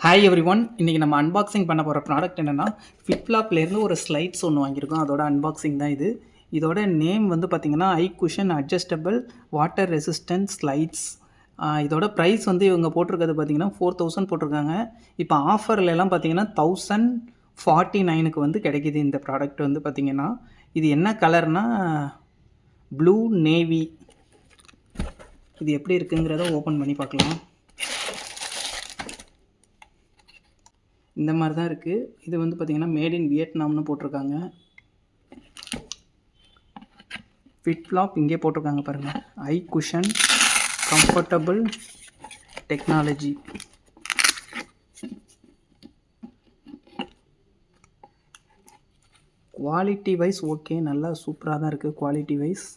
Hi every one. இன்றைக்கி நம்ம unboxing பண்ண போகிற ப்ராடக்ட் என்னென்னா ஃப்ளிப்லாப்லேருந்து ஒரு ஸ்லைட்ஸ் ஒன்று வாங்கியிருக்கோம். அதோட அன்பாக்சிங் தான் இது. இதோட நேம் வந்து பார்த்திங்கன்னா I cushion adjustable water resistant slides. இதோட ப்ரைஸ் வந்து இவங்க போட்டிருக்கிறது பார்த்திங்கன்னா 4000 போட்டிருக்காங்க. இப்போ ஆஃபர்லலாம் பார்த்திங்கன்னா 1049க்கு வந்து கிடைக்கிது இந்த ப்ராடக்ட் வந்து பார்த்திங்கன்னா. இது என்ன கலர்னால் ப்ளூ நேவி. இது எப்படி இருக்குங்கிறத ஓப்பன் பண்ணி பார்க்கலாம். இந்த மாதிரி தான் இருக்குது. இது வந்து பார்த்திங்கன்னா மேட் இன் வியட்நாம்னு போட்டிருக்காங்க. ஃப்ளிப்லாப் இங்கே போட்டிருக்காங்க பாருங்கள். I cushion comfortable technology. Quality wise okay, நல்லா சூப்பராக தான் இருக்குது குவாலிட்டி வைஸ்.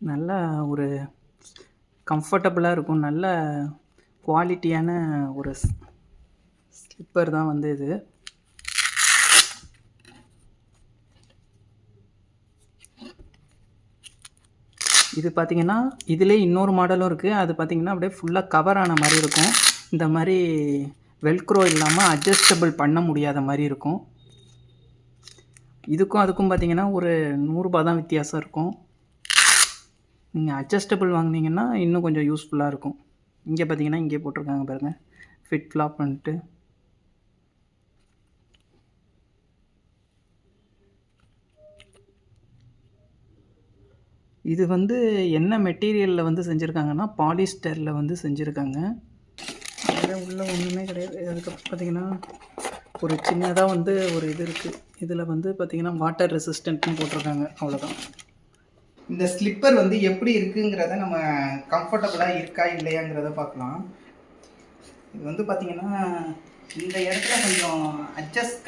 நல்ல ஒரு கம்ஃபர்டபுளாக இருக்கும். நல்ல குவாலிட்டியான ஒரு ஸ்லிப்பர் தான் வந்து இது. இது பார்த்திங்கன்னா இதிலே இன்னொரு மாடலும் இருக்குது. அது பார்த்திங்கன்னா அப்படியே ஃபுல்லாக கவர் ஆன மாதிரி இருக்கும். இந்த மாதிரி வெல்க்ரோ இல்லாமல் அட்ஜஸ்டபிள் பண்ண முடியாத மாதிரி இருக்கும். இதுக்கும் அதுக்கும் பார்த்திங்கன்னா ஒரு 100 ரூபா தான் வித்தியாசம் இருக்கும். நீங்கள் அட்ஜஸ்டபிள் வாங்கினீங்கன்னா இன்னும் கொஞ்சம் யூஸ்ஃபுல்லாக இருக்கும். இங்கே பார்த்தீங்கன்னா இங்கே போட்டிருக்காங்க பாருங்கள், ஃப்ளிப்லாப் பண்ணிட்டு. இது வந்து என்ன மெட்டீரியலில் வந்து செஞ்சுருக்காங்கன்னா பாலிஸ்டரில் வந்து செஞ்சுருக்காங்க. அதில் உள்ள ஒன்றுமே கிடையாது. அதுக்கப்புறம் பார்த்திங்கன்னா ஒரு சின்னதாக வந்து ஒரு இது இருக்குது. இதில் வந்து பார்த்திங்கன்னா வாட்டர் ரெசிஸ்டன்ட்னு போட்டிருக்காங்க, அவ்வளோதான். இந்த ஸ்லிப்பர் வந்து எப்படி இருக்குங்கிறத நம்ம கம்ஃபர்டபுளாக இருக்கா இல்லையாங்கிறத பார்க்கலாம். இது வந்து பார்த்திங்கன்னா இந்த இடத்துல கொஞ்சம்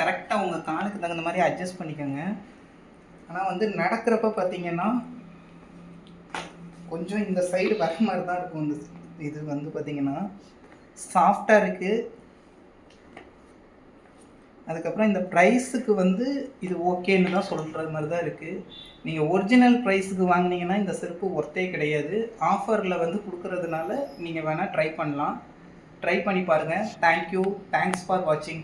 கரெக்டாக உங்கள் காலுக்கு தகுந்த மாதிரி அட்ஜஸ்ட் பண்ணிக்கோங்க. ஆனால் வந்து நடக்கிறப்ப பார்த்திங்கன்னா கொஞ்சம் இந்த சைடு வர மாதிரி தான் இருக்கும். இந்த இது வந்து பார்த்திங்கன்னா சாஃப்டாக இருக்குது. அதுக்கப்புறம் இந்த ப்ரைஸுக்கு வந்து இது ஓகேன்னு தான் சொல்கிற மாதிரி தான் இருக்குது. நீங்கள் ஒரிஜினல் ப்ரைஸுக்கு வாங்கினீங்கன்னா இந்த செருப்பு ஒர்த்தே கிடையாது. ஆஃபரில் வந்து கொடுக்குறதுனால நீங்கள் வேணால் ட்ரை பண்ணலாம். ட்ரை பண்ணி பாருங்கள். தேங்க்யூ. தேங்க்ஸ் ஃபார் வாட்சிங்.